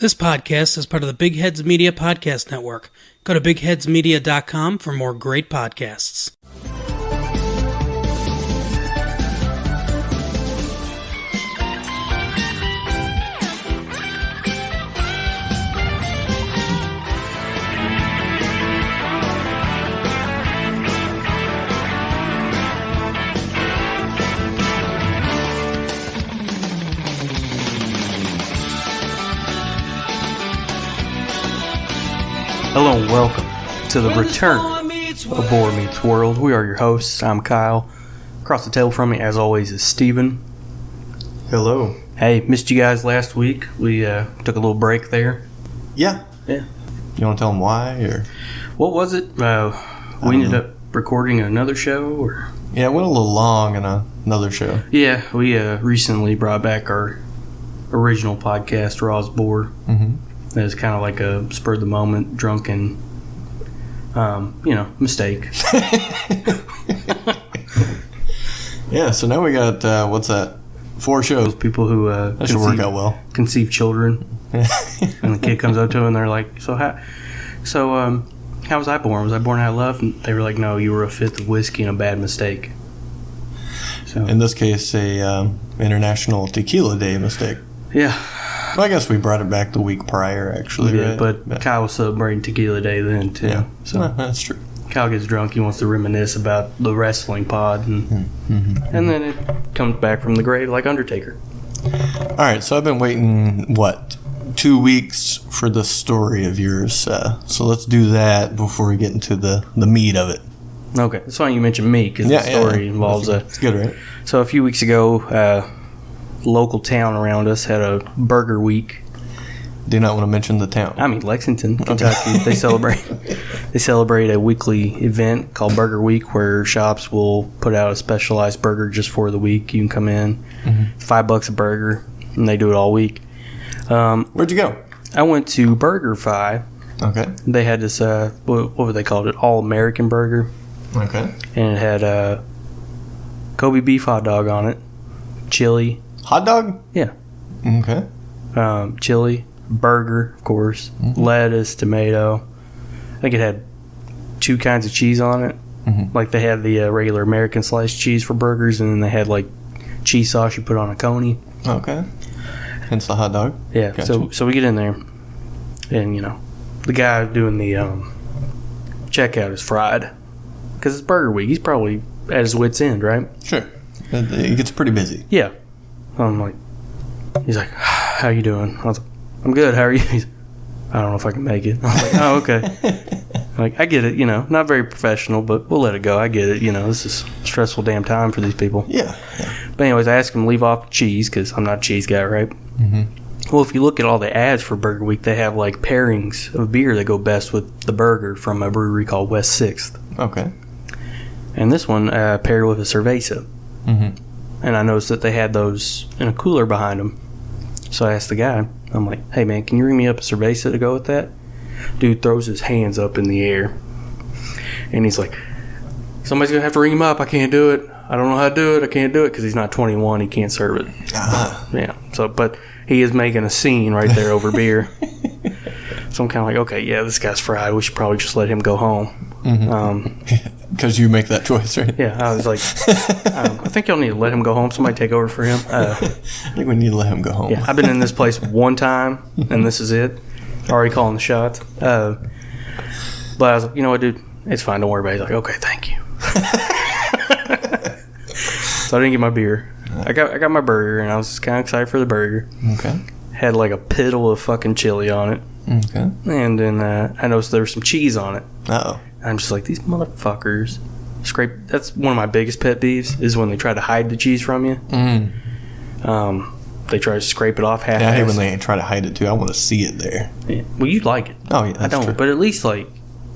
This podcast is part of the Big Heads Media Podcast Network. Go to bigheadsmedia.com for more great podcasts. Hello and welcome to the return of Boar Meets World. We are your hosts. I'm Kyle. Across the table from me, as always, is Steven. Hello. Hey, missed you guys last week. We took a little break there. Yeah. Yeah. You want to tell them why? Or What was it? We ended up recording another show? Or yeah, it went a little long in another show. Yeah, we recently brought back our original podcast, Raw's Boar. Mm-hmm. It was kind of like a spur-of-the-moment, drunken, mistake. Yeah, so now we got, 4 shows. People who That should work out well. conceive children. And the kid comes up to him and they're like, how was I born? Was I born out of love? And they were like, no, you were a fifth of whiskey and a bad mistake. So In this case, a International Tequila Day mistake. yeah. Well, I guess we brought it back the week prior, actually. Yeah, right? but Kyle was celebrating Tequila Day then, too. Yeah, So that's true. Kyle gets drunk. He wants to reminisce about the wrestling pod. And then it comes back from the grave like Undertaker. All right, so I've been waiting, 2 weeks for this story of yours. So let's do that before we get into the meat of it. Okay. That's why you mentioned me, because the story involves It's good, right? So a few weeks ago, local town around us had a burger week. Do not want to mention the town. I mean Lexington, Kentucky. They celebrate a weekly event called Burger Week, where shops will put out a specialized burger just for the week. You can come in, $5 a burger, and they do it all week. Where'd you go? I went to BurgerFi. Okay. They had this what were they called? It All American Burger, Okay. and it had Kobe beef hot dog on it, chili. Hot dog? Yeah. Okay. Chili, burger, of course, lettuce, tomato. I think it had 2 kinds of cheese on it. Like they had the regular American sliced cheese for burgers, and then they had like cheese sauce you put on a coney. Okay. Hence the hot dog. Yeah. Gotcha. So we get in there, and the guy doing the checkout is fried because it's Burger Week. He's probably at his wit's end, right? Sure. It gets pretty busy. Yeah. I'm like, he's like, how you doing? I was like, I'm good. How are you? He's, I don't know if I can make it. I was like, oh, okay. Like, I get it, not very professional, but we'll let it go. I get it, this is a stressful damn time for these people. Yeah. But anyways, I asked him to leave off cheese because I'm not a cheese guy, right? Well, if you look at all the ads for Burger Week, they have like pairings of beer that go best with the burger from a brewery called West 6th. Okay. And this one paired with a cerveza. And I noticed that they had those in a cooler behind them. So I asked the guy, I'm like, hey man, can you ring me up a cerveza to go with that? Dude throws his hands up in the air. And he's like, somebody's going to have to ring him up. I can't do it. I don't know how to do it. I can't do it because he's not 21. He can't serve it. Yeah. So, but he is making a scene right there over beer. So I'm kind of like, okay, yeah, this guy's fried. We should probably just let him go home. Because you make that choice, right? Yeah, I was like, I think y'all need to let him go home. Somebody take over for him. I think we need to let him go home. Yeah, I've been in this place one time, and this is it. Already calling the shots. But I was like, you know what, dude? It's fine. Don't worry about it. He's like, okay, thank you. So I didn't get my beer. I got my burger, and I was kind of excited for the burger. Okay. Had like a piddle of fucking chili on it. Okay. And then I noticed there was some cheese on it. Uh-oh. I'm just like, these motherfuckers scrape. That's one of my biggest pet peeves is when they try to hide the cheese from you. They try to scrape it off half. Yeah, I hate when they try to hide it too. I want to see it there. Yeah. Well, you like it. Oh yeah, that's I don't. true. But at least like,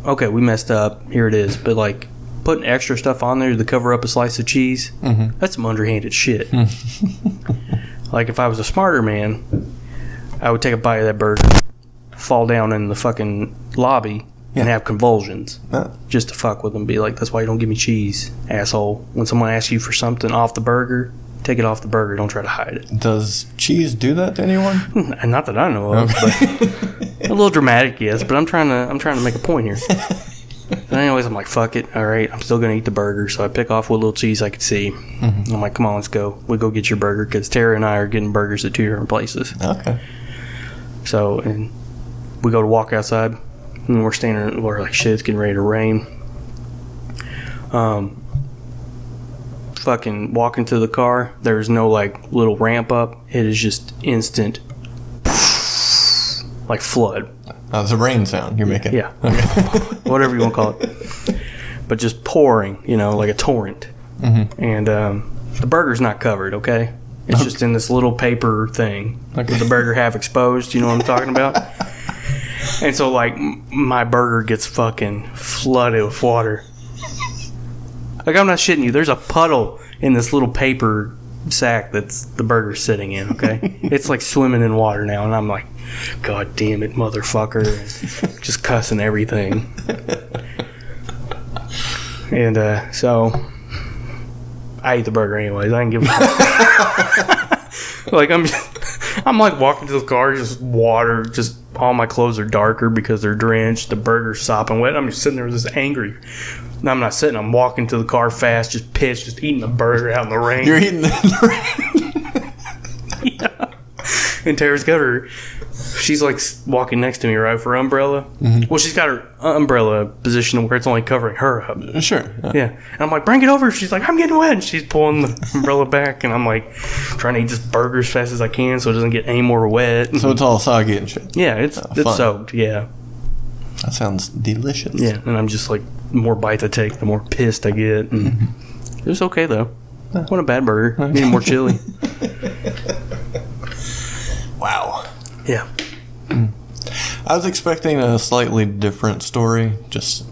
okay, we messed up. Here it is. But like putting extra stuff on there to cover up a slice of cheese, that's some underhanded shit. Like if I was a smarter man, I would take a bite of that burger, fall down in the fucking lobby, and have convulsions just to fuck with them. Be like, that's why you don't give me cheese, asshole. When someone asks you for something off the burger, take it off the burger. Don't try to hide it. Does cheese do that to anyone? Not that I know of. But a little dramatic, yes. But I'm trying to make a point here. And anyways, I'm like, fuck it. All right, I'm still gonna eat the burger. So I pick off what little cheese I could see. I'm like, come on, let's go. We go get your burger because Tara and I are getting burgers at 2 different places. Okay. So and we go to walk outside, and we're like, shit, it's getting ready to rain. Fucking walking to the car, there's no like little ramp up. It is just instant, like flood. It's a rain sound you're making. Yeah. Okay. Whatever you want to call it. But just pouring, like a torrent. And the burger's not covered, okay? It's just in this little paper thing with the burger half exposed. You know what I'm talking about? And so, like, my burger gets fucking flooded with water. Like, I'm not shitting you. There's a puddle in this little paper sack that's the burger's sitting in, okay? It's like swimming in water now, and I'm like, God damn it, motherfucker. Just cussing everything. And so I ate the burger anyways. I didn't give a fuck. Like, I'm like walking to the car, just water, just all my clothes are darker because they're drenched. The burger's sopping wet. I'm just sitting there just angry. No, I'm not sitting. I'm walking to the car fast, just pissed, just eating the burger out in the rain. You're eating the rain. Yeah. And Tara's got her. She's like walking next to me, right, for her umbrella. Well, she's got her umbrella positioned where it's only covering her up. Sure. Yeah. And I'm like, bring it over. She's like, I'm getting wet. And she's pulling the umbrella back, and I'm like trying to eat this burger as fast as I can so it doesn't get any more wet. So it's all soggy and shit. Yeah, it's soaked. Yeah. That sounds delicious. Yeah, and I'm just like, the more bites I take, the more pissed I get. And it was okay though. What a bad burger. Needed more chili. Wow. Yeah. I was expecting a slightly different story, just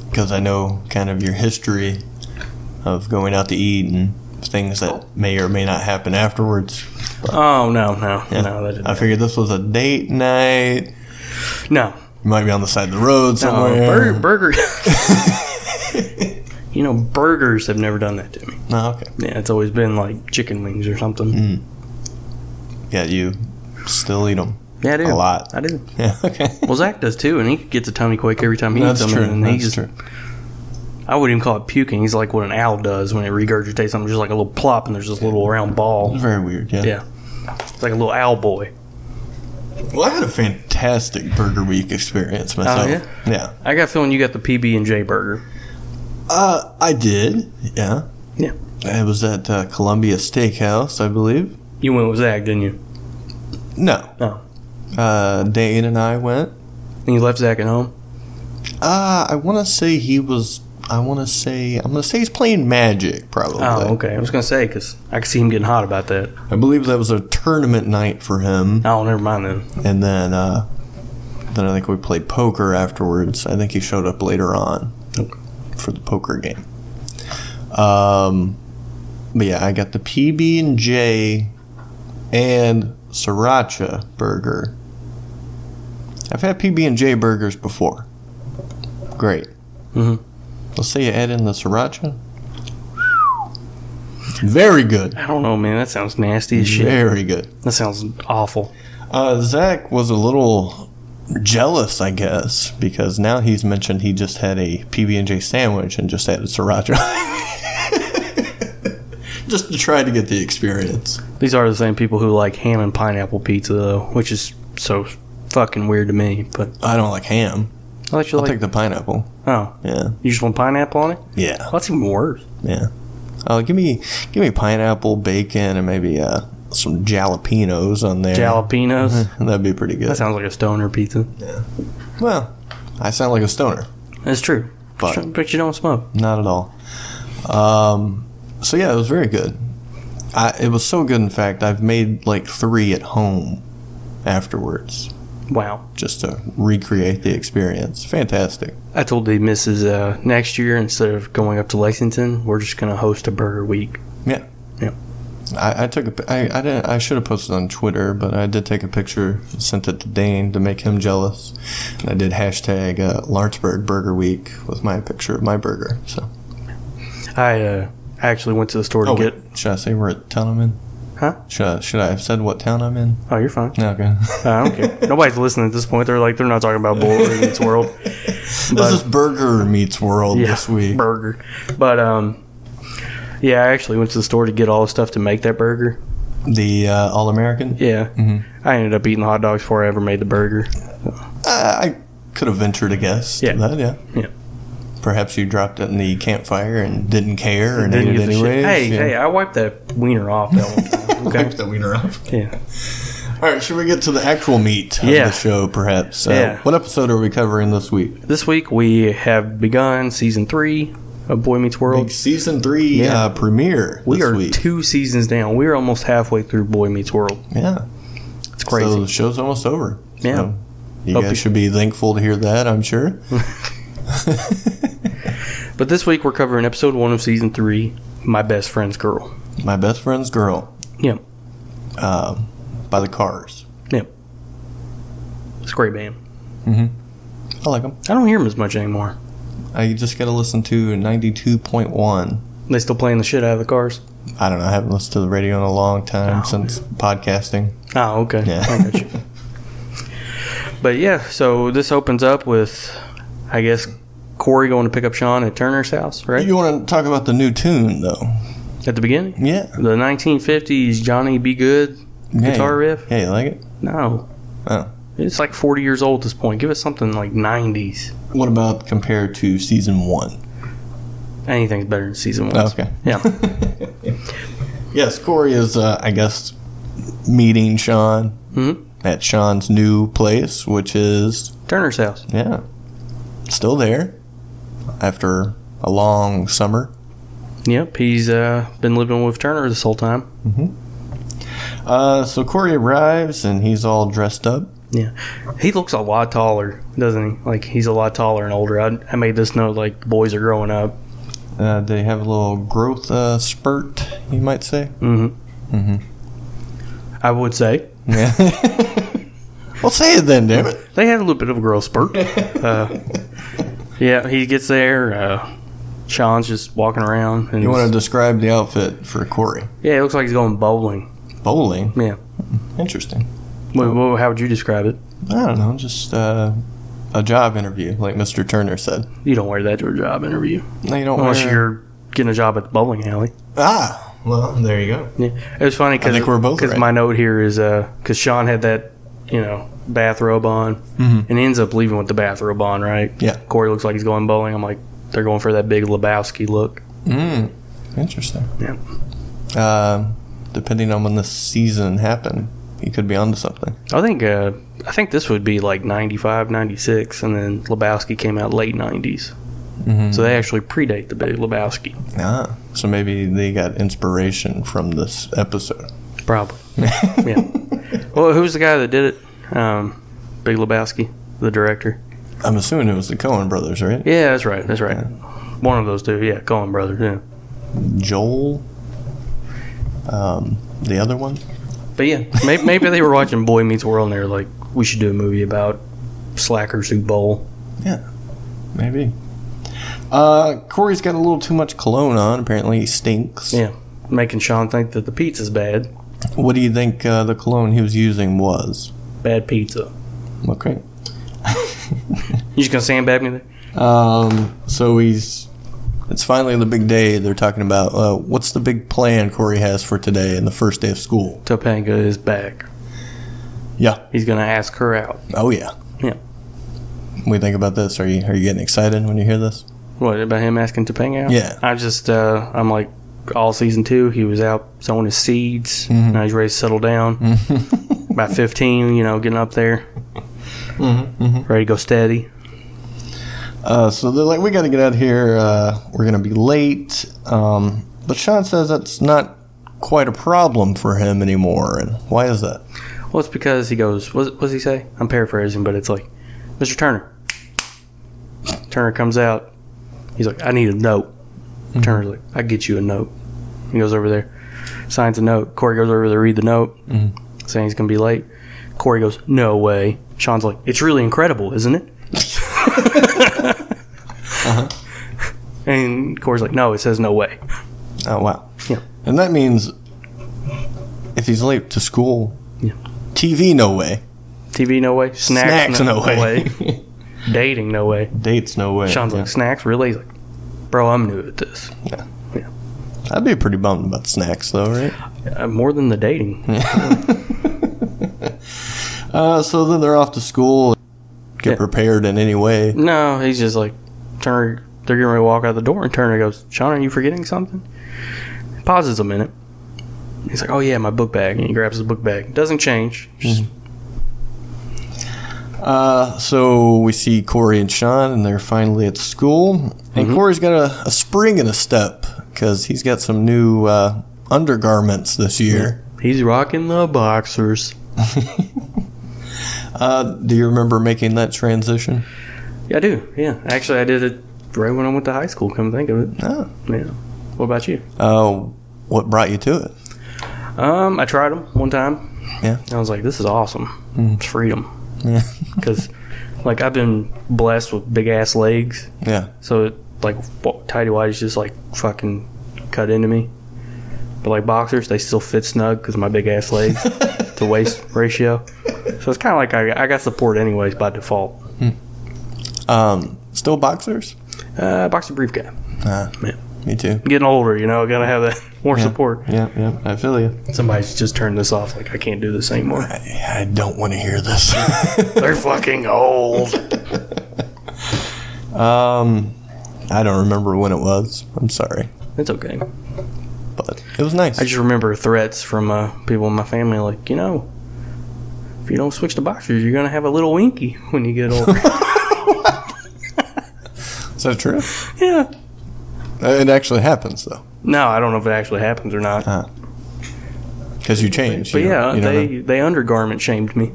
because I know kind of your history of going out to eat and things that may or may not happen afterwards. But, no, that didn't. I figured this was a date night. No. You might be on the side of the road somewhere. No, burger. Burgers have never done that to me. Oh, okay. Yeah, it's always been like chicken wings or something. Yeah, you still eat them. Yeah, I do. A lot. I do. Yeah, okay. Well, Zach does too, and he gets a tummy quake every time he eats them. True. And That's true. I wouldn't even call it puking. He's like what an owl does when it regurgitates something, just like a little plop, and there's this little round ball. It's very weird, yeah. Yeah. It's like a little owl boy. Well, I had a fantastic Burger Week experience myself. Oh, yeah? Yeah. I got a feeling you got the PB&J burger. I did, yeah. Yeah. It was at Columbia Steakhouse, I believe. You went with Zach, didn't you? No. No. Dane and I went. And you left Zach at home? I want to say I'm going to say he's playing Magic, probably. Oh, okay. I was going to say, because I could see him getting hot about that. I believe that was a tournament night for him. Oh, never mind then. And then I think we played poker afterwards. I think he showed up later on for the poker game. But yeah, I got the PB&J and Sriracha burger. I've had PB&J burgers before. Great. Let's say you add in the Sriracha. Very good. I don't know, man. That sounds nasty as shit. Very good. That sounds awful. Zach was a little jealous, I guess, because now he's mentioned he just had a PB&J sandwich and just added Sriracha. Just to try to get the experience. These are the same people who like ham and pineapple pizza, though, which is so fucking weird to me. But I don't like ham. I'll take the pineapple. Oh, yeah. You just want pineapple on it? Yeah. Well, that's even worse. Yeah. Give me pineapple, bacon, and maybe some jalapenos on there. Jalapenos? That'd be pretty good. That sounds like a stoner pizza. Yeah. Well, I sound like a stoner. That's true. But you don't smoke. Not at all. So yeah, it was very good. It was so good, in fact, I've made like 3 at home afterwards. Wow. Just to recreate the experience. Fantastic. I told the missus next year, instead of going up to Lexington, we're just going to host a burger week. Yeah. Yeah. I should have posted on Twitter, but I did take a picture, sent it to Dane to make him jealous. And I did hashtag Lawrenceburg Burger Week with my picture of my burger. So I I actually went to the store to get... Should I say what town I'm in? Huh? Should I have said what town I'm in? Oh, you're fine. Okay. I don't care. Nobody's listening at this point. They're not talking about Boy Meets World. This is Burger Meets World this week. Burger. But, yeah, I actually went to the store to get all the stuff to make that burger. The All-American? Yeah. I ended up eating the hot dogs before I ever made the burger. I could have ventured a guess. Yeah. That, yeah. Perhaps you dropped it in the campfire and didn't care and ate it anyways. Hey, I wiped that wiener off that one time. Okay. Wiped that wiener off. Yeah. All right, should we get to the actual meat of the show, perhaps? What episode are we covering this week? This week we have begun season 3 of Boy Meets World. Big season 3 premiere We are week. 2 seasons down. We are almost halfway through Boy Meets World. Yeah. It's crazy. So the show's almost over. So Yeah. you guys should be thankful to hear that, I'm sure. But this week we're covering episode 1 of season 3, My Best Friend's Girl. My Best Friend's Girl. Yeah. By the Cars. Yeah. It's a great band. I like them. I don't hear them as much anymore. I just got to listen to 92.1. They still playing the shit out of the Cars? I don't know. I haven't listened to the radio in a long time since podcasting. Oh, okay. Yeah. I got you. But yeah, so this opens up with, I guess, Cory going to pick up Sean at Turner's house, right? You want to talk about the new tune, though? At the beginning? Yeah. The 1950s Johnny Be Good guitar riff? Yeah, you like it? No. Oh. It's like 40 years old at this point. Give us something like 90s. What about compared to season 1? Anything's better than season 1. Okay. Yeah. Yes, Cory is, I guess, meeting Sean at Sean's new place, which is... Turner's house. Yeah. Still there after a long summer. Yep, he's been living with Turner this whole time. So Cory arrives, and he's all dressed up. Yeah. He looks a lot taller, doesn't he? Like, he's a lot taller and older. I made this note, like, the boys are growing up. They have a little growth spurt, you might say. I would say. Yeah. Well, say it then, damn it. They had a little bit of a growth spurt. Yeah, he gets there. Sean's just walking around. And you want to describe the outfit for Cory? Yeah, it looks like he's going bowling. Bowling? Yeah. Interesting. How would you describe it? I don't know, just a job interview, like Mr. Turner said. You don't wear that to a job interview. No, you don't Unless you're getting a job at the bowling alley. Ah, well, there you go. Yeah, it was funny because I think we're both right. My note here is because Sean had that, bathrobe on, and ends up leaving with the bathrobe on, right? Yeah. Cory looks like he's going bowling. I'm like, they're going for that big Lebowski look. Interesting. Yeah. Depending on when this season happened, he could be onto something. I think this would be like 95, 96, and then Lebowski came out late 90s. So they actually predate the Big Lebowski. Ah, so maybe they got inspiration from this episode. Probably. Yeah. Well, who's the guy that did it? Big Lebowski, the director. I'm assuming it was the Coen brothers, right? Yeah, that's right. Yeah. One of those two. Yeah, Coen brothers. Yeah. Joel. The other one. But yeah, maybe they were watching Boy Meets World and they were like, we should do a movie about slackers who bowl. Yeah, maybe. Cory's got a little too much cologne on. Apparently he stinks. Yeah, making Sean think that the pizza's bad. What do you think the cologne he was using was? Bad pizza. Okay. You just gonna sandbag me there? So it's finally the big day. They're talking about what's the big plan Cory has for today and the first day of school. Topanga is back. Yeah. He's gonna ask her out. Oh yeah. Yeah. What do you think about this? Are you getting excited when you hear this? What, about him asking Topanga out? Yeah. I just I'm like, all season 2 he was out sowing his seeds. Now he's ready to settle down. About 15, getting up there. Ready to go steady. So they're like, we got to get out of here. We're going to be late. But Sean says that's not quite a problem for him anymore. And why is that? Well, it's because he goes, what does he say? I'm paraphrasing, but it's like, Mr. Turner. Turner comes out. He's like, I need a note. Turner's like, I get you a note. He goes over there, signs a note. Cory goes over there to read the note, saying he's going to be late. Cory goes, no way. Sean's like, it's really incredible, isn't it? And Cory's like, no, it says no way. Oh, wow. Yeah. And that means if he's late to school, TV, no way. TV, no way. Snacks no way. Dating, no way. Dates, no way. Sean's like, snacks? Really? He's like, bro, I'm new at this. Yeah. Yeah. I'd be pretty bummed about snacks, though, right? More than the dating. So then they're off to school. Get prepared in any way. No, he's just like, they're getting ready to walk out the door, and Turner goes, Sean, are you forgetting something? Pauses a minute. He's like, oh yeah, my book bag. And he grabs his book bag. Doesn't change. Just So we see Cory and Sean, and they're finally at school. And Cory's got a spring in his step because he's got some new undergarments this year. He's rocking the boxers. Do you remember making that transition? Yeah, I do. Yeah. Actually, I did it right when I went to high school, come to think of it. Oh. Yeah. What about you? What brought you to it? I tried them one time. Yeah. I was like, this is awesome. It's freedom. Yeah. Because, like, I've been blessed with big-ass legs. Yeah. So, like, tighty whities just, like, fucking cut into me. But, like, boxers, they still fit snug because of my big-ass legs to waist ratio. So, it's kind of like I got support anyways by default. Still boxers? Boxer brief guy. Yeah. Me too. Getting older, you know, gotta have that more support. Yeah, I feel you. Somebody's just turned this off. Like, I can't do this anymore. I don't want to hear this. They're fucking old. I don't remember when it was. I'm sorry. It's okay. But it was nice. I just remember threats from people in my family, like, you know, if you don't switch to boxers, you're gonna have a little winky when you get older. Is that true? Yeah. It actually happens, though. No, I don't know if it actually happens or not. Because you changed. But yeah, they undergarment shamed me.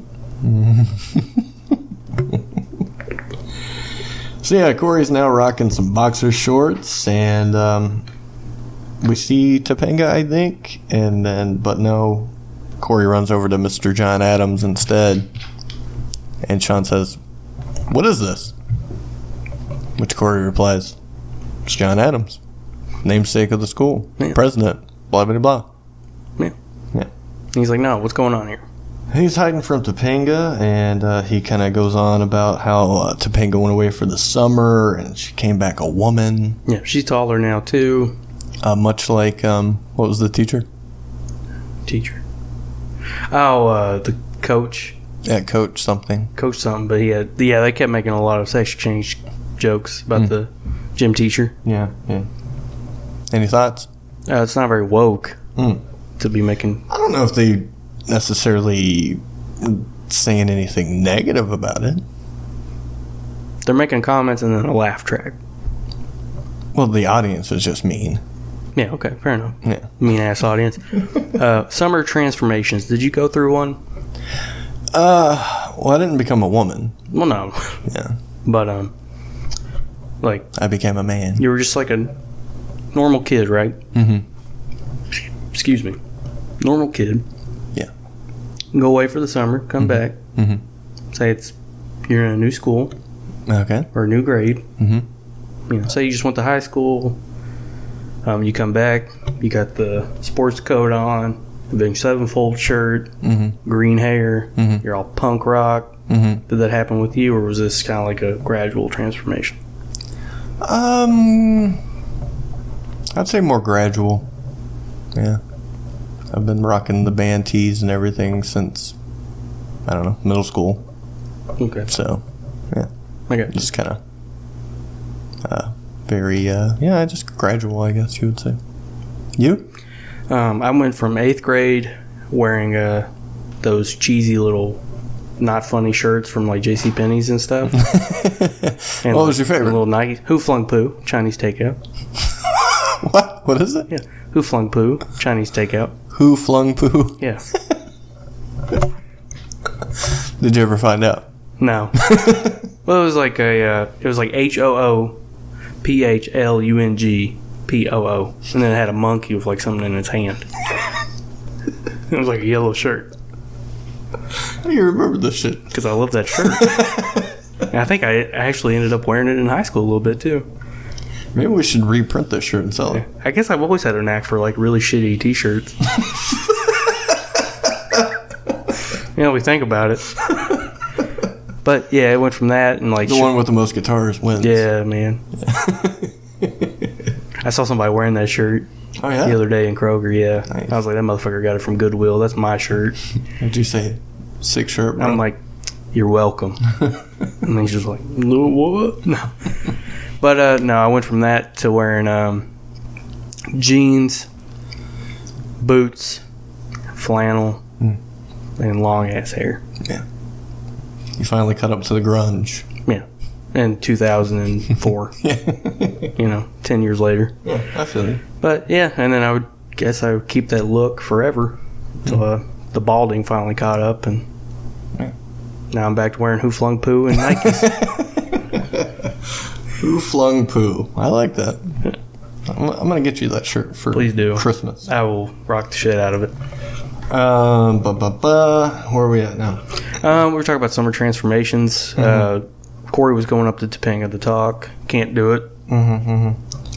So yeah, Cory's now rocking some boxer shorts, and we see Topanga, I think, but no, Cory runs over to Mr. John Adams instead, and Sean says, "What is this?" Which Cory replies, "It's John Adams, namesake of the school, president, blah, blah, blah." Yeah. Yeah. He's like, no, what's going on here? He's hiding from Topanga, and he kind of goes on about how Topanga went away for the summer, and she came back a woman. Yeah, she's taller now, too. Much like, what was the teacher? Oh, the coach. Yeah, coach something. Coach something, but they kept making a lot of sex change jokes about the gym teacher. Yeah. Any thoughts? It's not very woke to be making. I don't know if they necessarily saying anything negative about it. They're making comments and then a laugh track. Well, the audience is just mean. Yeah, okay, fair enough. Yeah. Mean ass audience. Summer transformations. Did you go through one? Well, I didn't become a woman. Well, no. Yeah. But like I became a man. you were just like a normal kid, right? Mm-hmm. Excuse me. Normal kid. Yeah. Go away for the summer, come back. Mm-hmm. Say you're in a new school Okay. or a new grade. Mm-hmm. You know, say you just went to high school. You come back, you got the sports coat on, Avenged Sevenfold shirt, green hair, you're all punk rock. Did that happen with you, or was this kind of like a gradual transformation? I'd say more gradual. Yeah. I've been rocking the band tees and everything since, I don't know, middle school. Okay. So, yeah. Okay. Just kind of very, just gradual, I guess you would say. You? I went from 8th grade wearing those cheesy little not funny shirts from like JCPenney's and stuff. And what was your favorite? A little Nike. Who Flung Poo, Chinese takeout. What is it? Yeah. Who Flung Poo, Chinese takeout. Who flung poo? Yeah. Did you ever find out? No. Well, it was like HOOPHLUNGPOO, and then it had a monkey with like something in its hand. It was like a yellow shirt. How do you remember this shit? Because I love that shirt. And I think I actually ended up wearing it in high school a little bit too. Maybe we should reprint this shirt and sell it. I guess I've always had a knack for like really shitty t-shirts. We think about it. But yeah, it went from that and like the one with the most guitars wins. Yeah, man. I saw somebody wearing that shirt Oh yeah. the other day in Kroger. Yeah, Nice. I was like, that motherfucker got it from Goodwill. That's my shirt. What'd you say? Sick shirt, bro. I'm like, you're welcome. And he's just like, no, what? No. But no, I went from that to wearing jeans, boots, flannel, and long ass hair. Yeah. You finally cut up to the grunge. Yeah. In 2004. Yeah. 10 years later. Yeah, I feel you. But yeah, and then I would keep that look forever until the balding finally caught up, and now I'm back to wearing Who Flung Poo and Nikes. Who flung poo? I like that. I'm gonna get you that shirt for Please do. Christmas. I will rock the shit out of it. Where are we at now? We were talking about summer transformations. Cory was going up to Topanga to talk. Can't do it.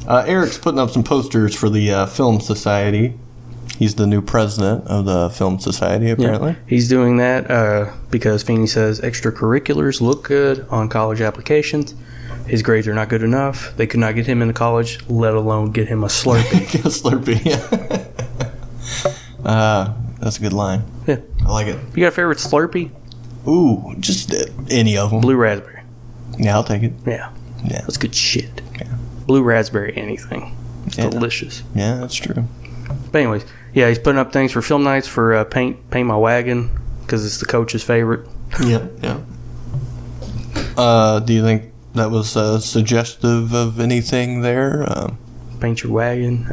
Eric's putting up some posters for the Film Society. He's the new president of the Film Society, apparently. Yeah, he's doing that because Feeney says extracurriculars look good on college applications. His grades are not good enough. They could not get him into college, let alone get him a Slurpee. A Slurpee, yeah. That's a good line. Yeah. I like it. You got a favorite Slurpee? Ooh, just any of them. Blue raspberry. Yeah, I'll take it. Yeah. Yeah. That's good shit. Yeah. Blue raspberry anything. It's Yeah. delicious. Yeah, that's true. But anyways, yeah, he's putting up things for film nights for paint my wagon because it's the coach's favorite. Yeah, yeah. Do you think that was suggestive of anything there? Paint your wagon?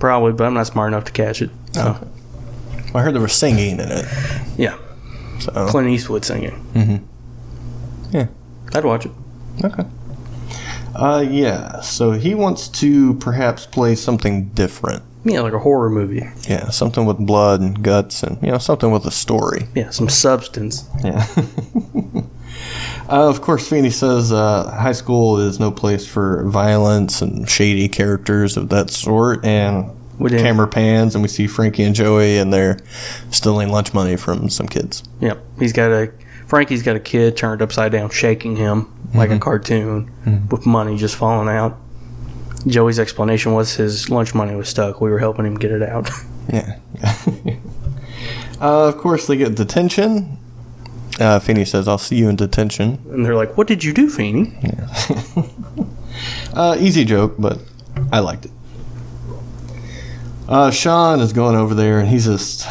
Probably, but I'm not smart enough to catch it. So. Okay. I heard there was singing in it. Yeah. So. Clint Eastwood singing. Yeah. I'd watch it. Okay. Yeah, so he wants to perhaps play something different. Yeah, like a horror movie. Yeah, something with blood and guts and, something with a story. Yeah, some substance. Yeah. Of course, Feeney says high school is no place for violence and shady characters of that sort, and camera pans, and we see Frankie and Joey, and they're stealing lunch money from some kids. Yep. Frankie's got a kid turned upside down, shaking him like a cartoon with money just falling out. Joey's explanation was his lunch money was stuck. We were helping him get it out. Yeah. Of course, they get detention. Feeney says, I'll see you in detention. And they're like, what did you do, Feeney? Yeah. Easy joke, but I liked it. Sean is going over there, and he's just,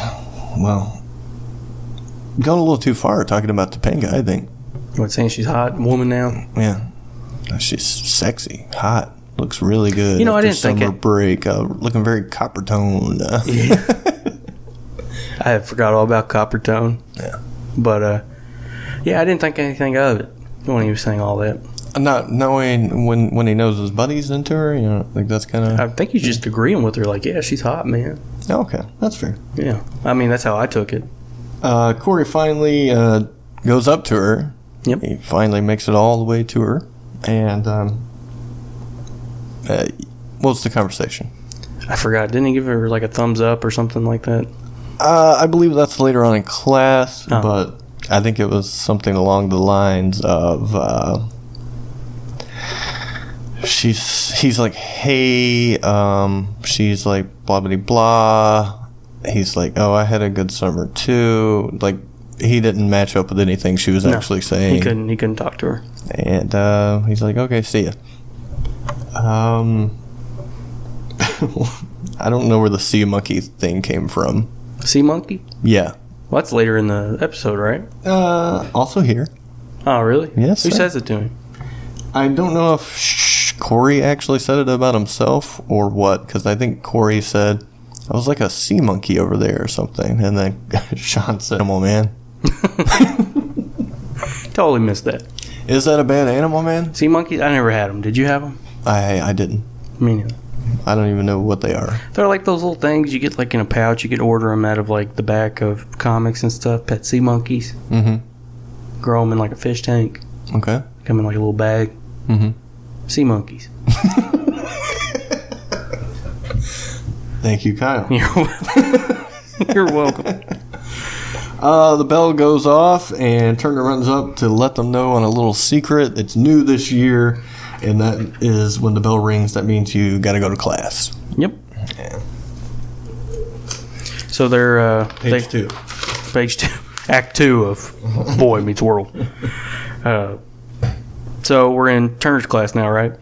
going a little too far talking about Topanga, I think. What, saying she's hot woman now? Yeah. She's sexy, hot, looks really good. I didn't think summer break, looking very copper toned. I had forgot all about Copper Tone. Yeah. But, I didn't think anything of it when he was saying all that. Not knowing when he knows his buddy's into her, I think that's kind of... I think he's just agreeing with her, like, yeah, she's hot, man. Okay, that's fair. Yeah. I mean, that's how I took it. Cory finally goes up to her. Yep. He finally makes it all the way to her. And what's the conversation? I forgot. Didn't he give her, like, a thumbs up or something like that? I believe that's later on in class, Oh. but I think it was something along the lines of he's like, hey, she's like, blah, blah, blah. He's like, oh, I had a good summer too. Like, he didn't match up with anything she was actually saying. He couldn't talk to her. And he's like, okay, see ya. I don't know where the sea monkey thing came from. Sea monkey? Yeah. Well, that's later in the episode, right? Also here. Oh, really? Yes, Who sir. says it to him? I don't know if Cory actually said it about himself or what, because I think Cory said, I was like a sea monkey over there or something. And then Sean said, animal man. Totally missed that. Is that a bad animal man? Sea monkeys? I never had them. Did you have them? I didn't. Me neither. I don't even know what they are. They're like those little things you get like in a pouch. You could order them out of like the back of comics and stuff. Pet sea monkeys. Mm-hmm. Grow them in like a fish tank. Okay. Come in like a little bag. Mm-hmm. Sea monkeys. Thank you, Kyle. You're welcome. The bell goes off, and Turner runs up to let them know on a little secret. It's new this year, and that is when the bell rings, that means you got to go to class. Yep. Yeah. So they're... Page 2. Page 2. Act 2 of Boy Meets World. So we're in Turner's class now, right?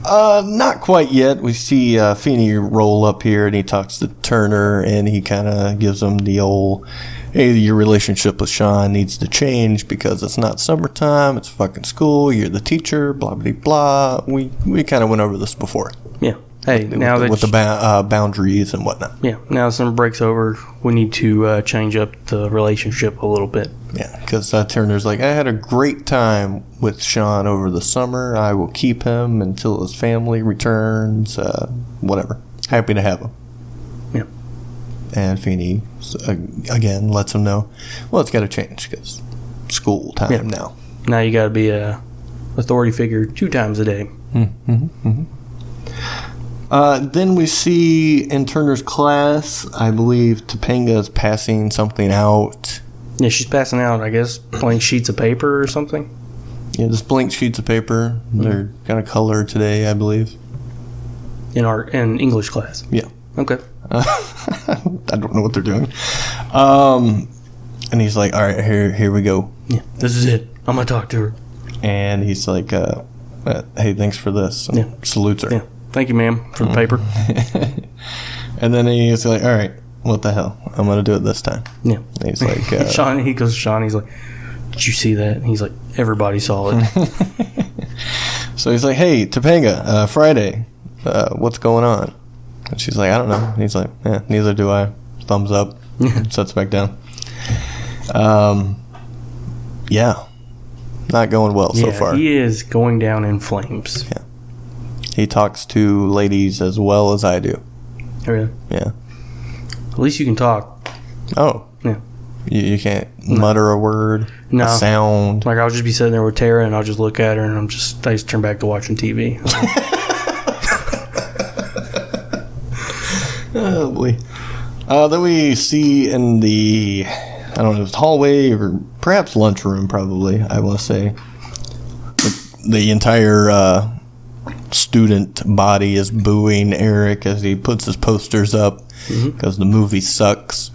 Not quite yet. We see Feeney roll up here, and he talks to Turner, and he kind of gives him the old, hey, your relationship with Sean needs to change because it's not summertime, it's fucking school, you're the teacher, blah, blah, blah. We kind of went over this before. Yeah. Hey, now with the boundaries and whatnot. Yeah, now summer break's over, we need to change up the relationship a little bit. Yeah, because Turner's like, I had a great time with Sean over the summer. I will keep him until his family returns, whatever. Happy to have him. Yeah. And Feeney, again, lets him know, well, it's got to change because school time now. Now you got to be a authority figure 2 times a day. Mm-hmm, mm-hmm. Then we see in Turner's class, I believe Topanga is passing something out. Yeah, she's passing out, I guess, blank sheets of paper or something. Yeah, just blank sheets of paper. Mm-hmm. They're kind of colored today, I believe. In English class. Yeah. Okay. I don't know what they're doing. And he's like, all right, here we go. Yeah, this is it. I'm going to talk to her. And he's like, hey, thanks for this. And salutes her. Yeah. Thank you, ma'am, for the paper. And then he's like, all right, what the hell? I'm going to do it this time. Yeah. And he's like... Sean, he's like, did you see that? And he's like, everybody saw it. So he's like, hey, Topanga, Friday, what's going on? And she's like, I don't know. And he's like, yeah, neither do I. Thumbs up. Sets back down. Yeah. Not going well so far. He is going down in flames. Yeah. He talks to ladies as well as I do. Really? Yeah. At least you can talk. Oh. Yeah. You can't mutter a word, a sound. Like, I'll just be sitting there with Tara, and I'll just look at her, and I just turn back to watching TV. Oh, boy. Then we see in the, I don't know, hallway or perhaps lunchroom, probably, I want to say. The entire student body is booing Eric as he puts his posters up because the movie sucks.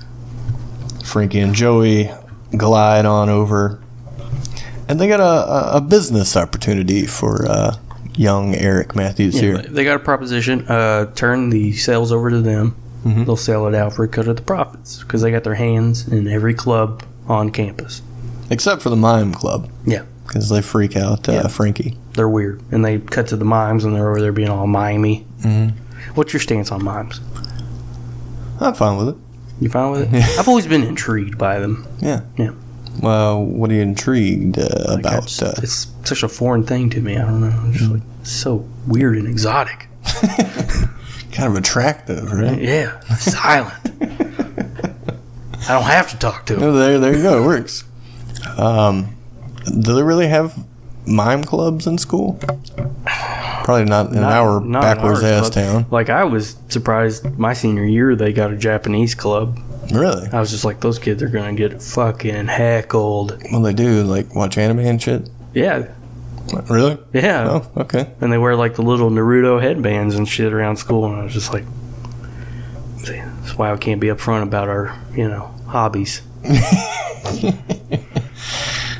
Frankie and Joey glide on over, and they got a business opportunity for young Eric Matthews here. They got a proposition. Turn the sales over to them. Mm-hmm. They'll sell it out for a cut of the profits because they got their hands in every club on campus, except for the mime club. Yeah, because they freak out Frankie. They're weird, and they cut to the mimes, and they're over there being all mimey. Mm-hmm. What's your stance on mimes? I'm fine with it. You fine with it? Yeah. I've always been intrigued by them. Yeah. Yeah. Well, what are you intrigued about? It's such a foreign thing to me. I don't know. It's just like so weird and exotic. Kind of attractive, right? Yeah. Silent. I don't have to talk to them. Oh, there you go. It works. Do they really have mime clubs in school? Probably not in our backwards ass town. Like, I was surprised my senior year they got a Japanese club. Really? I was just like, those kids are going to get fucking heckled. Well, they do, like, watch anime and shit? Yeah. Really? Yeah. Oh, okay. And they wear, like, the little Naruto headbands and shit around school, and I was just like, that's why I can't be upfront about our, hobbies.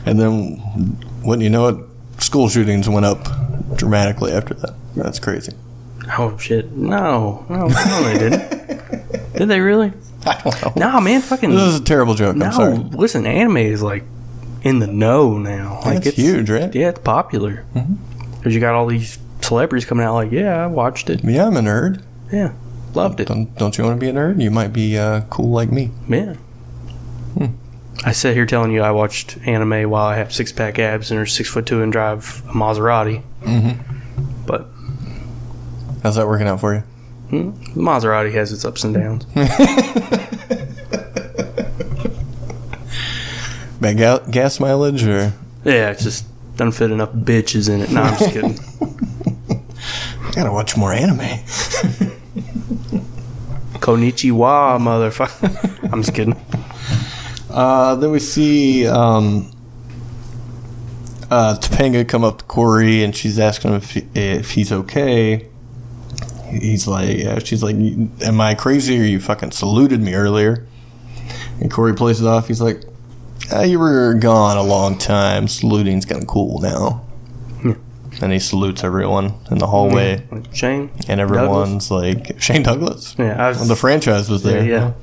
And then, wouldn't you know it, school shootings went up dramatically after that. That's crazy. Oh, shit. No, they didn't. Did they really? I don't know. No, man, fucking... This is a terrible joke. I'm sorry. Listen, anime is, like, in the know now. Like, it's huge, right? Yeah, it's popular. Because you got all these celebrities coming out like, yeah, I watched it. Yeah, I'm a nerd. Yeah, loved it. Don't you want to be a nerd? You might be cool like me. Yeah. I sit here telling you I watched anime while I have 6-pack abs and are 6'2" and drive a Maserati. But how's that working out for you? The Maserati has its ups and downs. Bad gas mileage, or? Yeah, it's just doesn't fit enough bitches in it. No, I'm just kidding. Gotta watch more anime. Konnichiwa, motherfucker. I'm just kidding. Then we see Topanga come up to Cory, and she's asking him if he's okay. He's like, she's like, am I crazy or you fucking saluted me earlier? And Cory plays it off. He's like, you were gone a long time. Saluting's kind of cool now. And he salutes everyone in the hallway. Like Shane. And everyone's Douglas. like, Shane Douglas? Yeah. The franchise was there. Yeah.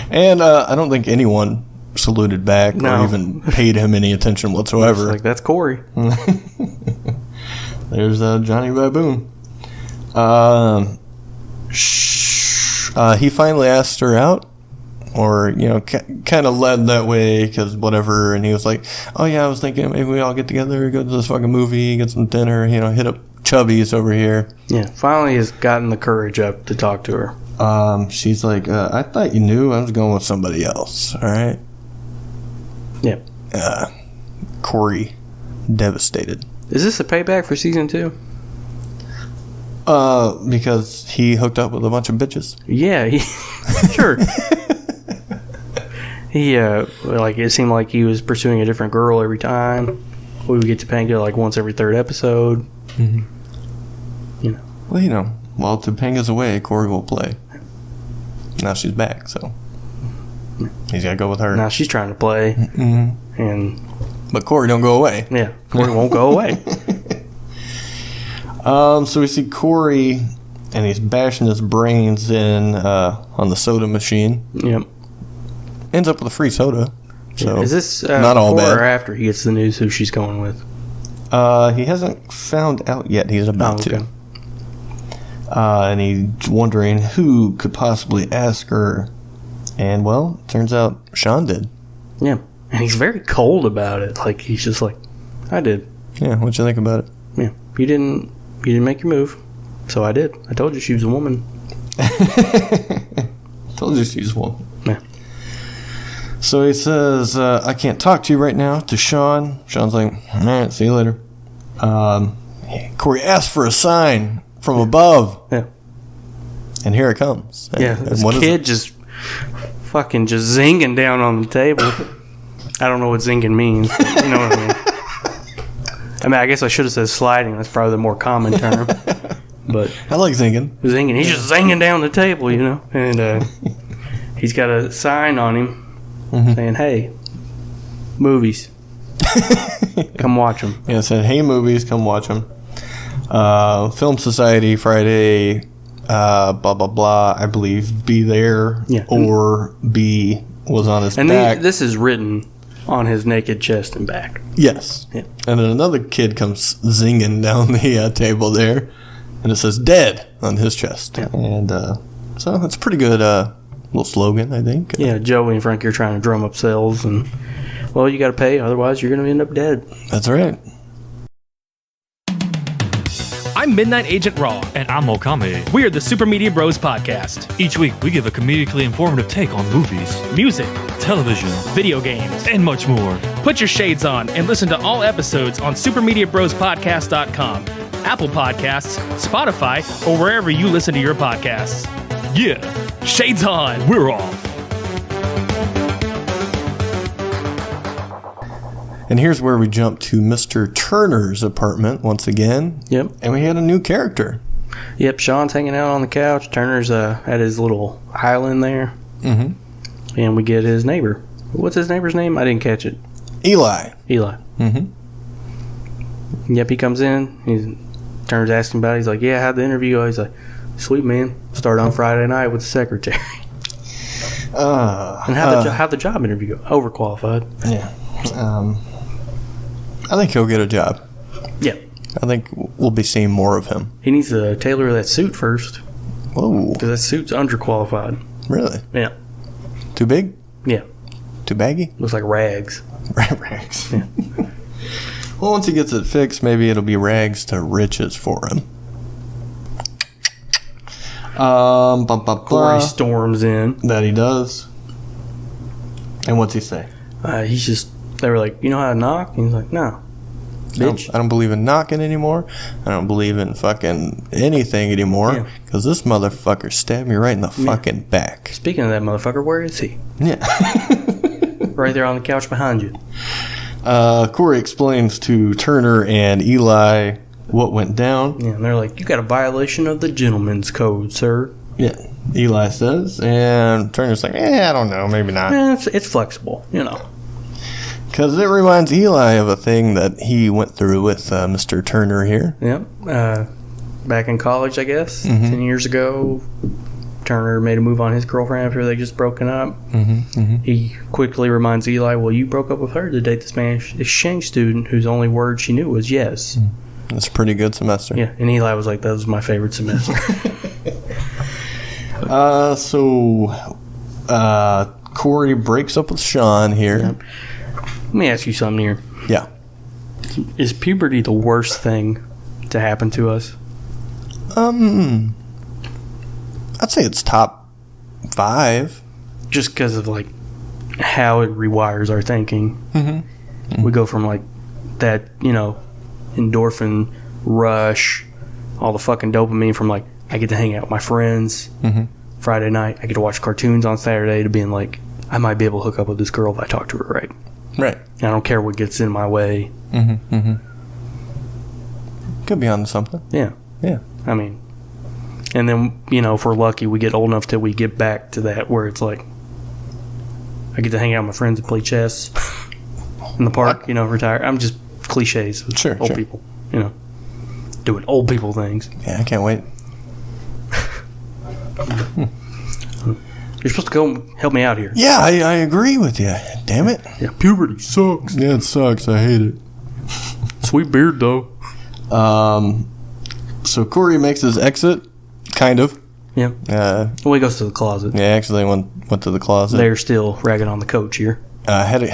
And I don't think anyone saluted back or even paid him any attention whatsoever. Like, that's Cory. There's Johnny Baboon. He finally asked her out. Or, you know, kind of led that way because whatever. And he was like, oh, yeah, I was thinking maybe we all get together, go to this fucking movie, get some dinner, you know, hit up Chubby's over here. Yeah, finally has gotten the courage up to talk to her. She's like, I thought you knew I was going with somebody else, all right? Yeah. Cory, devastated. Is this a payback for season 2? Because he hooked up with a bunch of bitches? Yeah, sure. He, like, it seemed like he was pursuing a different girl every time. We would get Topanga, like, once every 3rd episode. Mm-hmm. You know. Well, you know, while Topanga's away, Cory will play. Now she's back, so he's got to go with her. Now she's trying to play. Mm-hmm. But Cory don't go away. Yeah, Cory won't go away. So we see Cory, and he's bashing his brains in on the soda machine. Yep. Ends up with a free soda. So is this not all before bad. or after he gets the news who she's going with? He hasn't found out yet. He's about okay. to. And he's wondering who could possibly ask her. And, well, turns out Sean did. Yeah. And he's very cold about it. Like, he's just like, I did. Yeah, what'd you think about it? Yeah. You didn't make your move. So I did. I told you she was a woman. Told you she was a woman. Yeah. So he says, I can't talk to you right now, to Sean. Sean's like, all right, see you later. Cory asked for a sign from above. Yeah. And here it comes. Yeah. This kid just fucking just zinging down on the table. I don't know what zinging means. But you know what I mean? I mean, I guess I should have said sliding. That's probably the more common term. But I like zinging. Zinging. He's just zinging down the table, you know. And he's got a sign on him saying, hey, movies. Come watch them. Yeah, it said, hey, movies, come watch them. Film Society, Friday, blah, blah, blah. I believe be there or be was on his back. And this is written on his naked chest and back. Yes. Yeah. And then another kid comes zinging down the table there, and it says dead on his chest. Yeah. And so it's a pretty good little slogan, I think. Yeah, Joey and Frankie are trying to drum up sales, and, well, you got to pay, otherwise you're going to end up dead. That's right. I'm Midnight Agent Raw. And I'm Okame. We are the Super Media Bros Podcast. Each week, we give a comedically informative take on movies, Music, television, video games, and much more. Put your shades on and listen to all episodes on supermediabrospodcast.com, Apple Podcasts, Spotify, or wherever you listen to your podcasts. Yeah, Shades on! we're off. And here's where we jump to Mr. Turner's apartment once again. Yep. And we had a new character. Yep, Sean's hanging out on the couch. Turner's at his little island there. Mm-hmm. And we get his neighbor. What's his neighbor's name? I didn't catch it. Eli. Mm-hmm. Yep, he comes in. Turner's asking about it. He's like, yeah, how'd the interview go? He's like, sweet, man. Start on Friday night with the secretary. And how'd the job interview go? Overqualified. Yeah. I think he'll get a job. Yeah. I think we'll be seeing more of him. He needs to tailor that suit first. Whoa. Because that suit's underqualified. Really? Yeah. Too big? Yeah. Too baggy? Looks like rags. Rags. Yeah. Well, once he gets it fixed, maybe it'll be rags to riches for him. Cory storms in. That he does. And what's he say? They were like, you know how to knock? And he's like, no. bitch. I don't believe in knocking anymore. I don't believe in fucking anything anymore. Because this motherfucker stabbed me right in the fucking back. Speaking of that motherfucker, where is he? Yeah. Right there on the couch behind you. Cory explains to Turner and Eli what went down. Yeah, and they're like, you got a violation of the gentleman's code, sir. Yeah, Eli says. And Turner's like, I don't know, maybe not. It's flexible, you know. Because it reminds Eli of a thing that he went through with Mr. Turner here. Yep. Back in college, I guess, 10 years ago, Turner made a move on his girlfriend after they just broken up. He quickly reminds Eli, well, you broke up with her to date the Spanish exchange student whose only word she knew was yes. It's a pretty good semester. Yeah, and Eli was like, that was my favorite semester. Cory breaks up with Sean here. Yep. Let me ask you something here. Yeah. Is puberty the worst thing to happen to us? I'd say it's top 5. Just because of, like, how it rewires our thinking. We go from, like, that, you know, endorphin rush, all the fucking dopamine from, like, I get to hang out with my friends Friday night, I get to watch cartoons on Saturday, to being like, I might be able to hook up with this girl if I talk to her right. Right. I don't care what gets in my way. Could be onto something. Yeah. Yeah. I mean, and then, you know, if we're lucky, we get old enough till we get back to that where it's like, I get to hang out with my friends and play chess in the park, you know, retire. I'm just cliches with old people, you know, doing old people things. Yeah, I can't wait. You're supposed to go help me out here. Yeah, I agree with you. Damn it. Yeah, puberty sucks. Yeah, it sucks. I hate it. Sweet beard, though. So Cory makes his exit, kind of. Yeah. Well, he goes to the closet. Yeah, actually went to the closet. They're still ragging on the coach here. Had a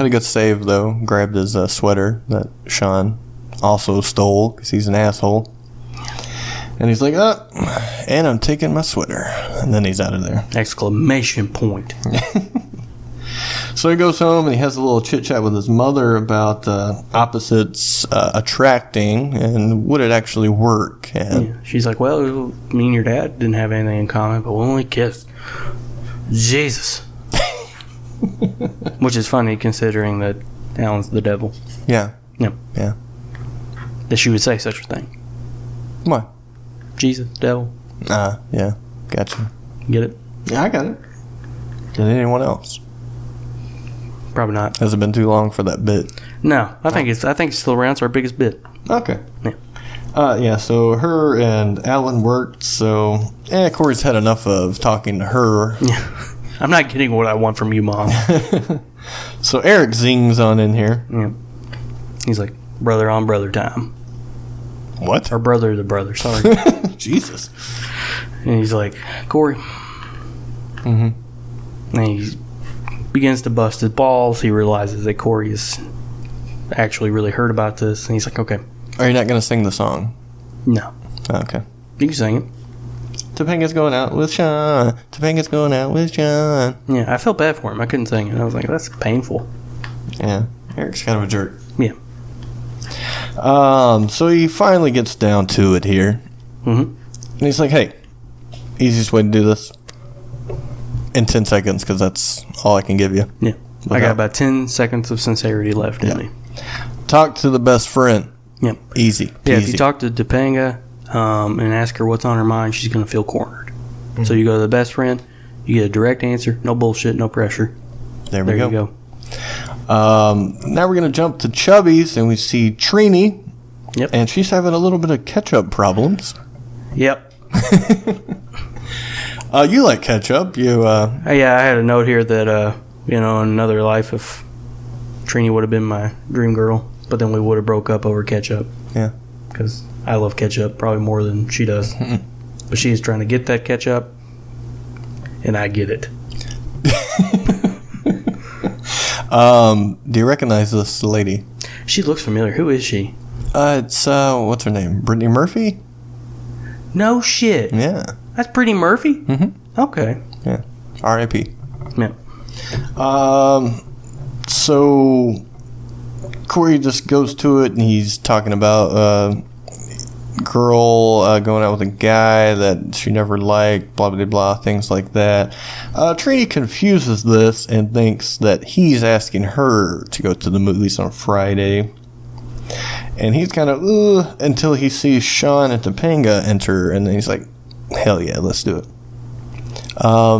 good save though. Grabbed his sweater that Sean also stole because he's an asshole. And he's like, and I'm taking my sweater. And then he's out of there. Exclamation point. So he goes home and he has a little chit-chat with his mother about opposites attracting and would it actually work. And she's like, well, me and your dad didn't have anything in common, but we only kissed. Jesus. Which is funny considering that Alan's the devil. Yeah. Yep. Yeah. That she would say such a thing. What? Jesus, devil. Yeah. Gotcha. Get it? Yeah, I got it. Did anyone else? Probably not. Has it been too long for that bit? No, I think it's still around. It's our biggest bit. Okay. Yeah. So her and Alan worked, so Cory's had enough of talking to her. Yeah. I'm not getting what I want from you, Mom. So Eric zings on in here. Yeah. He's like, brother on brother time. What? Or brother to brother, sorry. Jesus. And he's like, Cory. And he begins to bust his balls. He realizes that Cory is actually really hurt about this. And he's like, okay. Are you not going to sing the song? No. Okay. You can sing it. Topanga's going out with Sean. Topanga's going out with Sean. Yeah, I felt bad for him. I couldn't sing it. I was like, that's painful. Yeah. Eric's kind of a jerk. Yeah. So he finally gets down to it here. And he's like, hey, easiest way to do this in 10 seconds because that's all I can give you. Yeah. I got about 10 seconds of sincerity left in me. Talk to the best friend. Yep. Easy. Yeah, Easy. if you talk to Topanga and ask her what's on her mind, she's going to feel cornered. So you go to the best friend, you get a direct answer, no bullshit, no pressure. There you go. go. Now we're going to jump to Chubby's and we see Trini. Yep. And she's having a little bit of ketchup problems. Yep. You like ketchup. Yeah, I had a note here that, in another life, if Trini would have been my dream girl, but then we would have broke up over ketchup. Yeah. Because I love ketchup probably more than she does. But she's trying to get that ketchup, and I get it. Do you recognize this lady? She looks familiar. Who is she? It's, what's her name? Brittany Murphy? No shit. Yeah. That's Brittany Murphy? Mm-hmm. Okay. Yeah. R.I.P. Yeah. So Cory just goes to it, and he's talking about girl going out with a guy that she never liked, blah blah blah, things like that. Trini confuses this and thinks that he's asking her to go to the movies on Friday, and he's kind of until he sees Sean and Topanga enter, and then he's like, hell yeah, let's do it.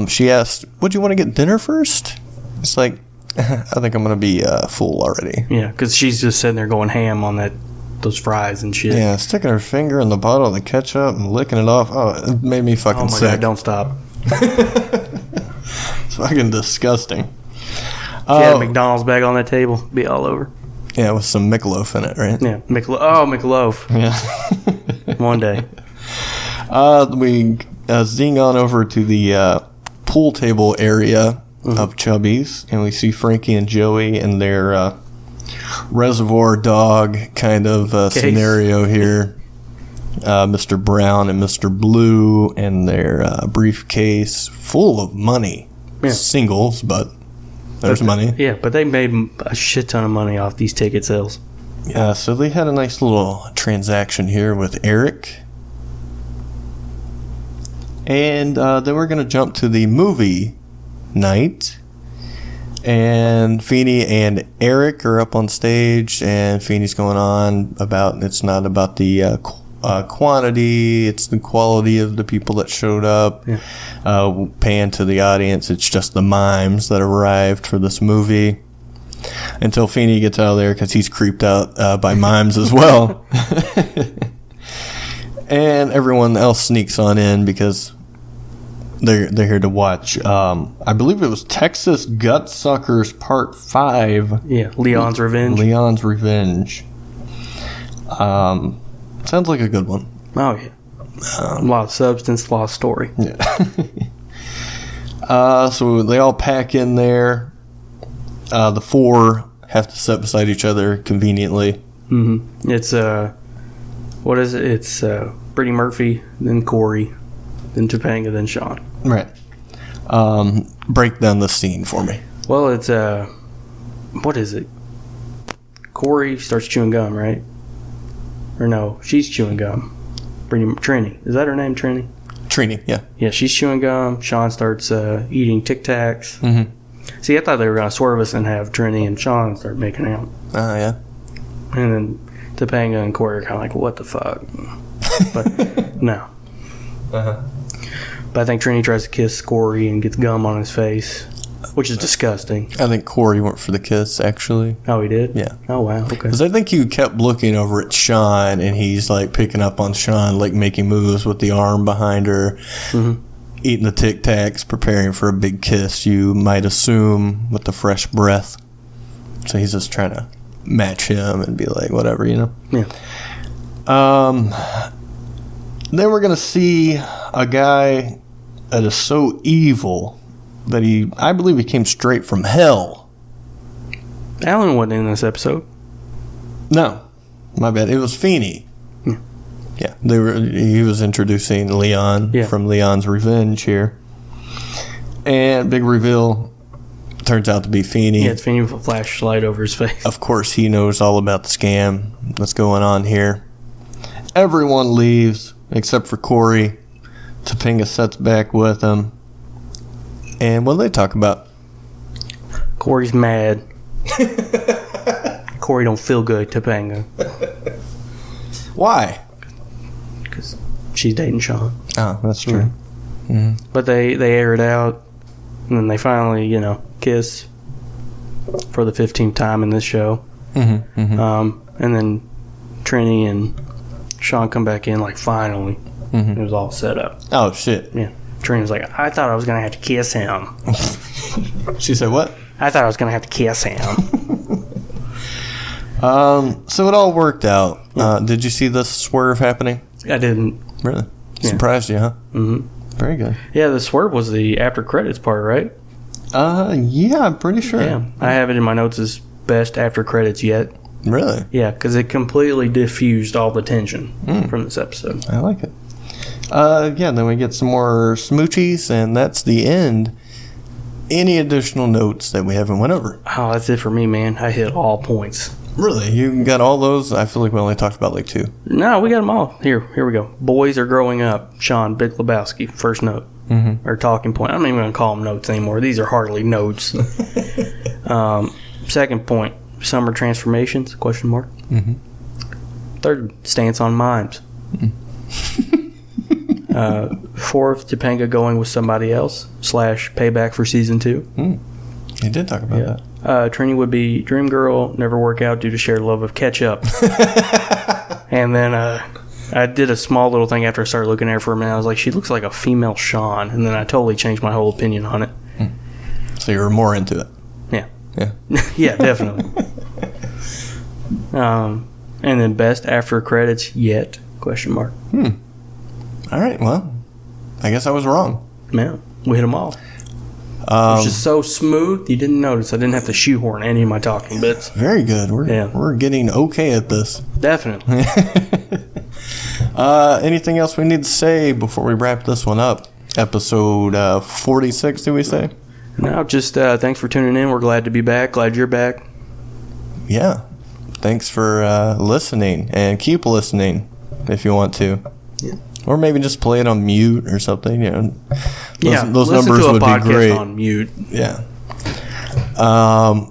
She asked, would you want to get dinner first? It's like, I think I'm gonna be full already. Yeah, because she's just sitting there going ham on those fries and shit. Yeah, sticking her finger in the bottle of the ketchup and licking it off. Oh, it made me fucking Oh my sick. god, don't stop. It's fucking disgusting. She had a McDonald's bag on that table. Be all over. Yeah, with some Micheloaf in it, right? Yeah, Micheloaf. Yeah. One day. We zing on over to the pool table area of Chubby's, and we see Frankie and Joey in their Reservoir Dog kind of scenario here. Mr. Brown and Mr. Blue and their briefcase full of money. Yeah. Singles, but there's money. Yeah, but they made a shit ton of money off these ticket sales. Yeah, so they had a nice little transaction here with Eric. And then we're going to jump to the movie night. And Feeney and Eric are up on stage, and Feeney's going on about it's not about the quantity, it's the quality of the people that showed up. Yeah. Paying to the audience, it's just the mimes that arrived for this movie. Until Feeney gets out of there because he's creeped out by mimes as well. And everyone else sneaks on in because they're here to watch. I believe it was Texas Gutsuckers Part 5. Yeah, Leon's Revenge. Leon's Revenge. Sounds like a good one. Oh, yeah. A lot of substance, a lot of story. Yeah. So they all pack in there. The four have to sit beside each other conveniently. Mm-hmm. It's, what is it? It's Brittany Murphy, then Cory, then Topanga, then Sean. Right. Break down the scene for me. Well, it's, what is it? Cory starts chewing gum, right? Or no, she's chewing gum. Trini. Is that her name, Trini? Trini, yeah. Yeah, she's chewing gum. Sean starts eating Tic Tacs. Mm-hmm. See, I thought they were going to swerve us and have Trini and Sean start making out. Oh, yeah. And then Topanga and Cory are kind of like, what the fuck? But, no. Uh-huh. But I think Trini tries to kiss Cory and gets gum on his face, which is disgusting. I think Cory went for the kiss, actually. Oh, he did? Yeah. Oh, wow. Okay. Because I think you kept looking over at Sean, and he's, like, picking up on Sean, like, making moves with the arm behind her, eating the Tic Tacs, preparing for a big kiss, you might assume, with the fresh breath. So he's just trying to match him and be like, whatever, you know? Yeah. Then we're going to see a guy that is so evil that I believe he came straight from hell. Alan wasn't in this episode. No, my bad. It was Feeney. Yeah, he was introducing Leon from Leon's Revenge here. And big reveal, turns out to be Feeney. Yeah, it's Feeney with a flashlight over his face. Of course, he knows all about the scam that's going on here. Everyone leaves except for Cory. Topanga sits back with him. And what do they talk about? Cory's mad. Cory don't feel good, Topanga. Why? Because she's dating Sean. Oh, that's true. Mm-hmm. But they air it out, and then they finally, kiss for the 15th time in this show. Mm-hmm. Mm-hmm. And then Trini and Sean come back in, like, finally. Mm-hmm. It was all set up. Oh, shit. Yeah. Trini's like, I thought I was going to have to kiss him. She said what? I thought I was going to have to kiss him. So it all worked out. Did you see the swerve happening? I didn't. Really? Yeah. Surprised you, huh? Mm-hmm. Very good. Yeah, the swerve was the after credits part, right? Yeah, I'm pretty sure. Yeah. I have it in my notes as best after credits yet. Really? Yeah, because it completely diffused all the tension from this episode. I like it. Yeah, then we get some more smoochies, and that's the end. Any additional notes that we haven't went over? Oh, that's it for me, man. I hit all points. Really? You got all those? I feel like we only talked about like 2. No, we got them all. Here we go. Boys Are Growing Up. Sean Big Lebowski. First note. Mm-hmm. Or talking point. I'm not even going to call them notes anymore. These are hardly notes. Second point. Summer Transformations? Question mark. Mm-hmm. Third, Stance on Mimes. Fourth, Topanga Going With Somebody Else / Payback for Season 2. You did talk about that. Trini would be Dream Girl, never work out due to shared love of ketchup. And then I did a small little thing after I started looking at her for a minute. I was like, she looks like a female Sean. And then I totally changed my whole opinion on it. So you were more into it. Yeah. Yeah. Yeah, definitely. And then best after credits yet? Question mark. All right. Well, I guess I was wrong. Man, we hit them all. It was just so smooth, you didn't notice. I didn't have to shoehorn any of my talking bits. Very good. We're getting okay at this. Definitely. Anything else we need to say before we wrap this one up? Episode 46, did we say? No, just thanks for tuning in. We're glad to be back. Glad you're back. Yeah. Thanks for listening, and keep listening if you want to. Yeah. Or maybe just play it on mute or something. You know, those numbers would be great. On mute. Yeah.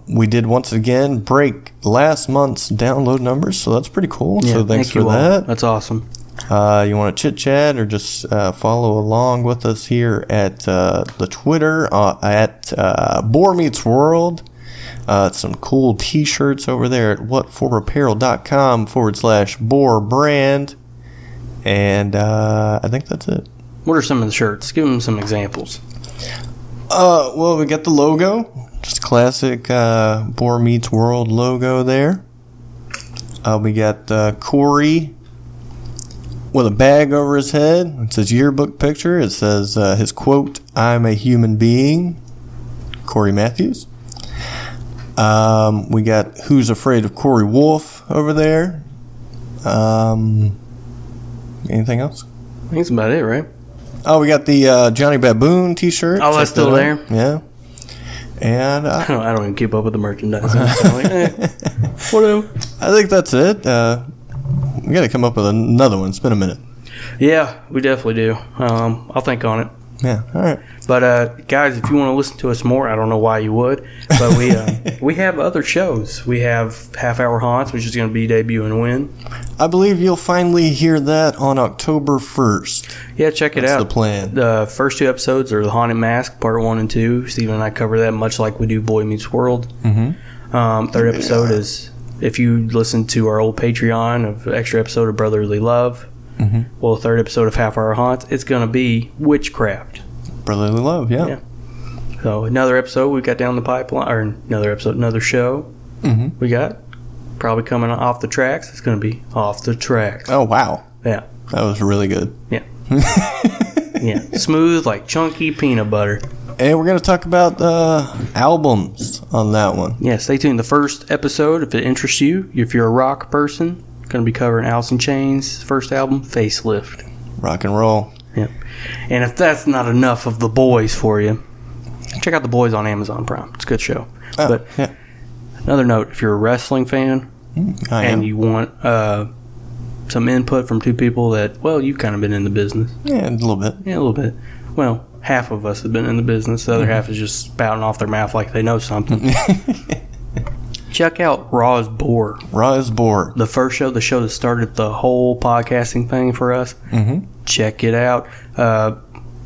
We did once again break last month's download numbers, so that's pretty cool. Yeah, so thanks for that. That's awesome. You want to chit chat or just follow along with us here at the Twitter at Boar Meets World. Some cool T-shirts over there at whatforapparel.com/Boar brand. And I think that's it. What are some of the shirts? Give them some examples. Well, we got the logo. Just classic Boar Meets World logo there. We got Cory with a bag over his head. It's his yearbook picture. It says his quote, "I'm a human being." Cory Matthews. We got Who's Afraid of Cory Wolf over there. Anything else? I think that's about it, right? Oh, we got the Johnny Baboon T-shirt. Oh, that's still there? Yeah. And I don't even keep up with the merchandise. So like, whatever. I think that's it. We got to come up with another one. It's been a minute. Yeah, we definitely do. I'll think on it. Yeah, all right. But guys, if you want to listen to us more, I don't know why you would, but we have other shows. We have Half Hour Haunts, which is going to be debuting when? I believe you'll finally hear that on October 1st. Yeah, check it out. That's the plan. The first 2 episodes are The Haunted Mask, Part 1 and 2. Steven and I cover that much like we do Boy Meets World. Mm-hmm. Third episode is, if you listen to our old Patreon of extra episode of Brotherly Love, well, the third episode of Half Hour Haunts, it's going to be Witchcraft. Brotherly Love, yeah. So another episode we got down the pipeline, or another show we got probably coming off the tracks. It's going to be Off the Tracks. Oh, wow. Yeah. That was really good. Yeah. Yeah. Smooth like chunky peanut butter. And we're going to talk about albums on that one. Yeah, stay tuned. The first episode, if it interests you, if you're a rock person, going to be covering Alice in Chains' first album, Facelift. Rock and roll. Yeah. And if that's not enough of The Boys for you, check out The Boys on Amazon Prime. It's a good show. But another note, if you're a wrestling fan and you want some input from 2 people that, well, you've kind of been in the business. Yeah, a little bit. Yeah, a little bit. Well, half of us have been in the business. The other half is just spouting off their mouth like they know something. Check out Raw as Boar. Raw as Boar. The first show, the show that started the whole podcasting thing for us. Check it out.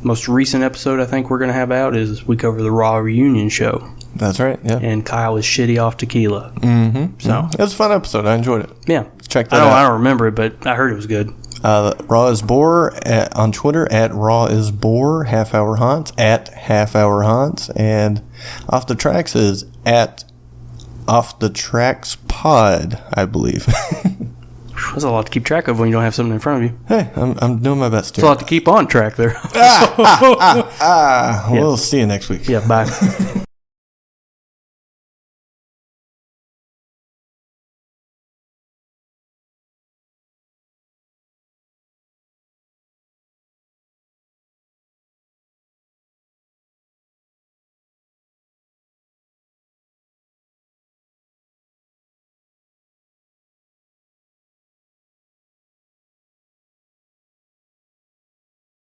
Most recent episode I think we're going to have out is we cover the Raw reunion show. That's right, yeah. And Kyle is shitty off tequila. So it was a fun episode. I enjoyed it. Yeah. Check that out. I don't remember it, but I heard it was good. Raw is Boar on Twitter at Raw is Boar, Half Hour Haunts at Half Hour Haunts, and Off the Tracks is at Off the Tracks Pod, I believe. That's a lot to keep track of when you don't have something in front of you. Hey, I'm doing my best here. It's a lot to keep on track there. We'll see you next week. Yeah, bye.